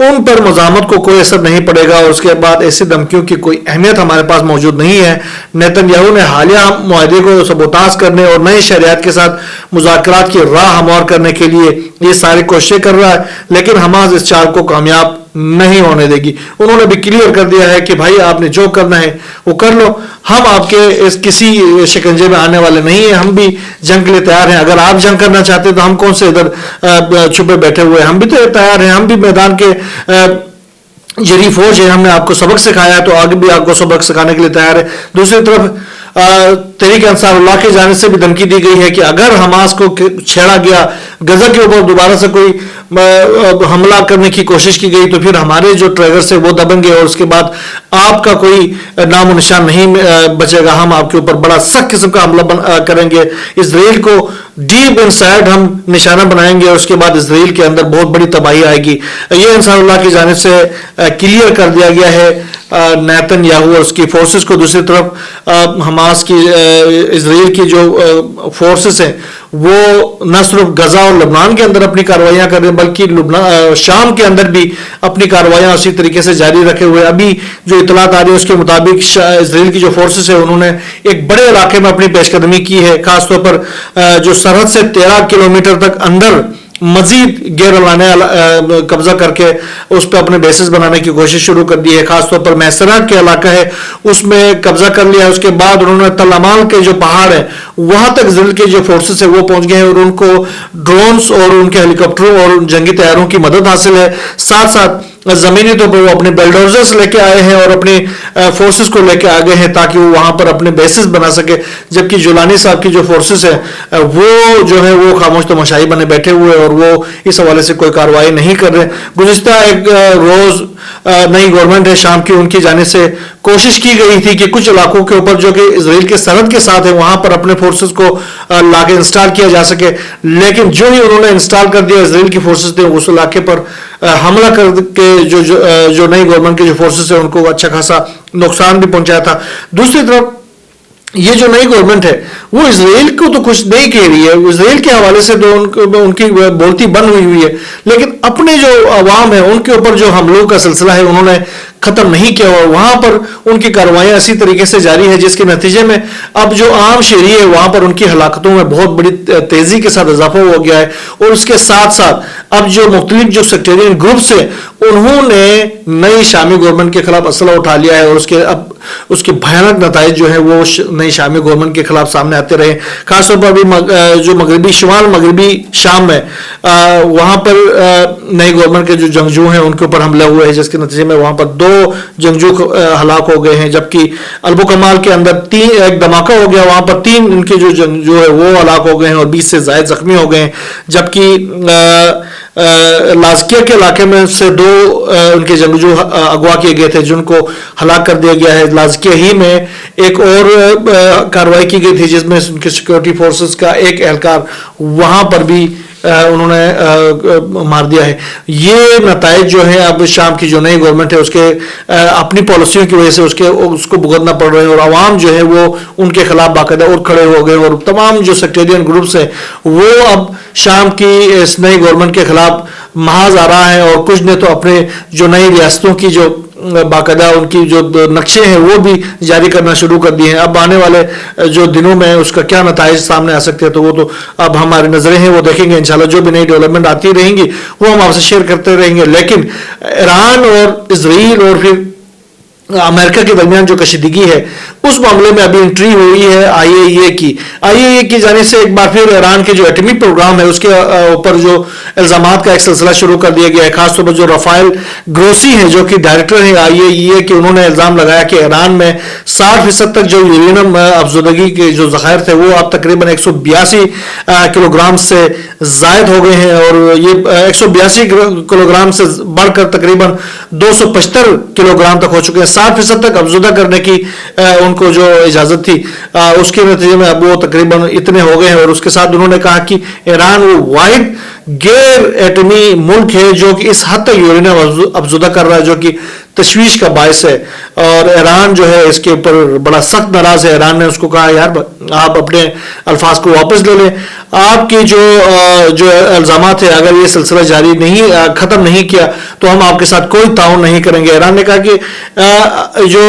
ان پر مزاحمت کو کوئی اثر نہیں پڑے گا، اور اس کے بعد ایسی دھمکیوں کی کوئی اہمیت ہمارے پاس موجود نہیں ہے۔ نیتن یاہو نے حالیہ معاہدے کو سبوتاژ کرنے اور نئی شہریت کے ساتھ مذاکرات کی راہ ہموار کرنے کے لیے یہ ساری کوششیں کر رہا ہے، لیکن حماس اس چال کو کامیاب نہیں ہونے دے گی۔ انہوں نے بھی کلیئر کر دیا ہے کہ بھائی آپ نے جو کرنا ہے وہ کر لو، ہم آپ کے اس کسی شکنجے میں آنے والے نہیں ہیں، ہم بھی جنگ کے لیے تیار ہیں۔ اگر آپ جنگ کرنا چاہتے ہیں تو ہم کون سے ادھر چھپے بیٹھے ہوئے ہیں، ہم بھی تو تیار ہیں، ہم بھی میدان کے جری فوج ہے، ہم نے آپ کو سبق سکھایا تو آگے بھی آپ کو سبق سکھانے کے لیے تیار ہے۔ دوسری طرف تحریک انصار اللہ کی جانب سے بھی دھمکی دی گئی ہے کہ اگر حماس کو چھیڑا گیا، غزہ کے اوپر دوبارہ سے کوئی حملہ کرنے کی کوشش کی گئی تو پھر ہمارے جو ٹریگرز ہیں وہ دبیں گے، اور اس کے بعد آپ کا کوئی نام و نشان نہیں بچے گا، ہم آپ کے اوپر بڑا سخت قسم کا حملہ کریں گے، اسرائیل کو ڈیپ ان سائڈ ہم نشانہ بنائیں گے، اور اس کے بعد اسرائیل کے اندر بہت بڑی تباہی آئے گی۔ یہ انصار اللہ کی جانب سے کلیئر کر دیا گیا ہے نیتن یاہو اور اس کی فورسز کو۔ دوسری طرف حماس کی اسرائیل کی جو فورسز ہیں وہ نہ صرف غزہ اور لبنان کے اندر اپنی کارروائیاں کر رہے ہیں بلکہ شام کے اندر بھی اپنی کارروائیاں اسی طریقے سے جاری رکھے ہوئے۔ ابھی جو اطلاعات آ رہی ہے اس کے مطابق اسرائیل کی جو فورسز ہیں انہوں نے ایک بڑے علاقے میں اپنی پیش قدمی کی ہے، خاص طور پر جو سرحد سے 13 کلومیٹر تک اندر مزید غیر اعلانیہ قبضہ کر کے اس پہ اپنے بیسز بنانے کی کوشش شروع کر دی ہے۔ خاص طور پر میسرا کے علاقہ ہے اس میں قبضہ کر لیا ہے۔ اس کے بعد انہوں نے تل امال کے جو پہاڑ ہیں وہاں تک اسرائیل کے جو فورسز ہیں وہ پہنچ گئے ہیں، اور ان کو ڈرونز اور ان کے ہیلی کاپٹروں اور جنگی طیاروں کی مدد حاصل ہے۔ ساتھ ساتھ زمینی طور پر وہ اپنے بلڈوزرز لے کے آئے ہیں اور اپنی فورسز کو لے کے آگے ہیں تاکہ وہ وہاں پر اپنے بیسز بنا سکے، جبکہ جولانی صاحب کی جو فورسز ہیں وہ جو ہے وہ خاموش تماشائی بنے بیٹھے ہوئے اور وہ اس حوالے سے کوئی کارروائی نہیں کر رہے۔ گزشتہ ایک روز نئی گورنمنٹ ہے شام کی، ان کی جانب سے کوشش کی گئی تھی کہ کچھ علاقوں کے اوپر جو کہ اسرائیل کے سرحد کے ساتھ ہے وہاں پر اپنے فورسز کو لا کے انسٹال کیا جا سکے، لیکن جو ہی انہوں نے انسٹال کر دیا اسرائیل کی فورسز نے اس علاقے پر حملہ کر کے جو نئی گورنمنٹ کے جو فورسز ہیں ان کو اچھا خاصا نقصان بھی پہنچایا تھا۔ دوسری طرف یہ جو نئی گورنمنٹ ہے وہ اسرائیل کو تو کچھ نہیں کہہ رہی ہے، اسرائیل کے حوالے سے تو ان کی بولتی بند ہوئی ہے، لیکن اپنے جو عوام ہیں ان کے اوپر جو حملوں کا سلسلہ ہے انہوں نے ختم نہیں کیا، اور وہاں پر ان کی کارروائیاں اسی طریقے سے جاری ہے، جس کے نتیجے میں اب جو عام شہری ہے وہاں پر ان کی ہلاکتوں میں بہت بڑی تیزی کے ساتھ اضافہ ہو گیا ہے، اور اس کے ساتھ ساتھ اب جو مختلف جو سیکٹرین گروپس ہیں انہوں نے نئی شامی گورنمنٹ کے خلاف اسلحہ اٹھا لیا ہے، اور اس کے بھیانک نتائج جو ہیں وہ نئی شامی گورنمنٹ کے خلاف سامنے آتے رہے۔ خاص طور پر ابھی جو شمال مغربی شام میں وہاں پر نئی گورنمنٹ کے جو جنگجو ہیں ان کے اوپر حملہ ہوئے ہیں، جس کے نتیجے میں وہاں پر 2 جنگجو ہلاک ہو گئے ہیں، جبکہ البو کمال کے اندر ایک دھماکہ ہو گیا، وہاں پر 3 ان کے جو جنگجو ہے وہ ہلاک ہو گئے ہیں اور 20 سے زائد زخمی ہو گئے ہیں، جبکہ لازکیہ کے علاقے میں سے 2 ان کے جنگجو اغوا کیے گئے تھے جن کو ہلاک کر دیا گیا ہے۔ لازکیہ ہی میں ایک اور کارروائی کی گئی تھی جس میں ان کے سیکورٹی فورسز کا ایک اہلکار وہاں پر بھی انہوں نے مار دیا ہے۔ یہ نتائج جو ہے اب شام کی جو نئی گورنمنٹ ہے اس کے اپنی پالیسیوں کی وجہ سے اس کو بھگتنا پڑ رہے ہیں، اور عوام جو ہے وہ ان کے خلاف باقاعدہ اور کھڑے ہو گئے، اور تمام جو سیکٹرین گروپس ہیں وہ اب شام کی اس نئی گورنمنٹ کے خلاف محاذ آ رہا ہے، اور کچھ نے تو اپنے جو نئی ریاستوں کی جو باقاعدہ ان کی جو نقشے ہیں وہ بھی جاری کرنا شروع کر دیے ہیں۔ اب آنے والے جو دنوں میں اس کا کیا نتائج سامنے آ سکتے ہیں تو وہ تو اب ہماری نظریں ہیں وہ دیکھیں گے، انشاءاللہ جو بھی نئی ڈیولپمنٹ آتی رہیں گی وہ ہم آپ سے شیئر کرتے رہیں گے۔ لیکن ایران اور اسرائیل اور پھر امریکہ کے درمیان جو کشیدگی ہے اس معاملے میں ابھی انٹری ہوئی ہے آئی اے ای کی جانب سے ایک بار پھر ایران کے جو ایٹمی پروگرام ہے اس کے اوپر جو الزامات کا ایک سلسلہ شروع کر دیا گیا ہے۔ خاص طور پر جو رافائل گروسی ہیں جو کہ ڈائریکٹر ہیں آئی اے ای کہ انہوں نے الزام لگایا کہ ایران میں 60% تک جو یورینیم افزودگی کے جو ذخائر تھے وہ اب تقریباً 182 کلو گرام سے زائد ہو گئے ہیں، اور یہ 182 کلو گرام سے بڑھ کر تقریباً 275 کلو گرام تک ہو چکے ہیں۔ 60% تک افزودہ کرنے کی ان کو جو اجازت تھی اس کے نتیجے میں اب وہ تقریباً اتنے ہو گئے ہیں، اور اس کے ساتھ انہوں نے کہا کہ ایران وہ واحد غیر ایٹمی ملک ہے جو کہ اس حد تک یورینیم افزودہ کر رہا ہے جو کہ تشویش کا باعث ہے، اور ایران جو ہے اس کے اوپر بڑا سخت ناراض ہے۔ ایران نے اس کو کہا یار آپ اپنے الفاظ کو واپس لے لیں، آپ کی جو الزامات ہیں اگر یہ سلسلہ جاری نہیں ختم نہیں کیا تو ہم آپ کے ساتھ کوئی تعاون نہیں کریں گے۔ ایران نے کہا کہ جو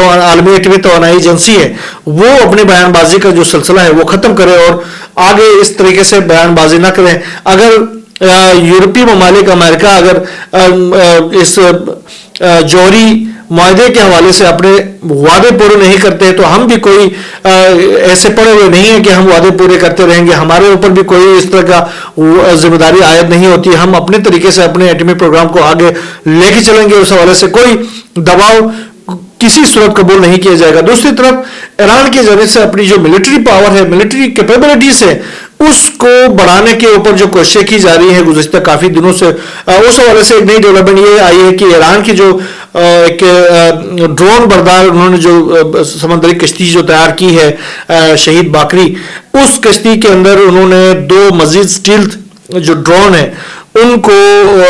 عالمی ایٹمی توانائی ایجنسی ہے وہ اپنی بیان بازی کا جو سلسلہ ہے وہ ختم کرے اور آگے اس طریقے سے بیان بازی نہ کریں۔ اگر یورپی ممالک، امریکہ اگر اس جوہری معاہدے کے حوالے سے اپنے وعدے پورے نہیں کرتے تو ہم بھی کوئی ایسے پڑے ہوئے نہیں ہیں کہ ہم وعدے پورے کرتے رہیں گے، ہمارے اوپر بھی کوئی اس طرح کا ذمہ داری عائد نہیں ہوتی، ہم اپنے طریقے سے اپنے ایٹمی پروگرام کو آگے لے کے چلیں گے، اس حوالے سے کوئی دباؤ کسی صورت قبول نہیں کیا جائے گا۔ دوسری طرف ایران کی جانب سے اپنی جو ملٹری پاور ہے، ملٹری کیپیبلٹیز ہے، اس کو بڑھانے کے اوپر جو کوششیں کی جا رہی ہیں گزشتہ کافی دنوں سے، اس حوالے سے ایک نئی ڈیولپمنٹ یہ آئی ہے کہ ایران کی جو ایک ڈرون بردار انہوں نے جو سمندری کشتی جو تیار کی ہے شہید باقری، اس کشتی کے اندر انہوں نے 2 مزید اسٹیلتھ جو ڈرون ہیں ان کو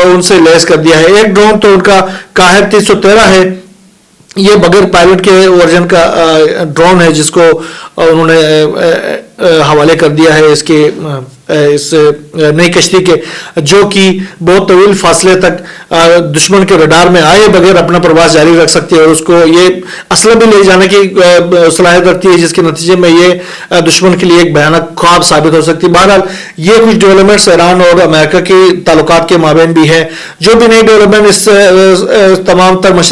ان سے لیس کر دیا ہے۔ ایک ڈرون تو ان کا قاہر 313 ہے، یہ بغیر پائلٹ کے ورژن کا ڈرون ہے جس کو انہوں نے حوالے کر دیا ہے اس نئی کشتی کے، جو کہ بہت طویل فاصلے تک دشمن کے رڈار میں آئے بغیر اپنا پرواز جاری رکھ سکتی ہے اور اس کو یہ اسلحہ بھی لے جانے کی صلاحیت رکھتی ہے، جس کے نتیجے میں یہ دشمن کے لیے ایک بھیانک خواب ثابت ہو سکتی ہے۔ بہرحال یہ کچھ ڈیولپمنٹس ایران اور امریکہ کے تعلقات کے مابین بھی ہیں۔ جو بھی نئی ڈیولپمنٹ اس تمام تر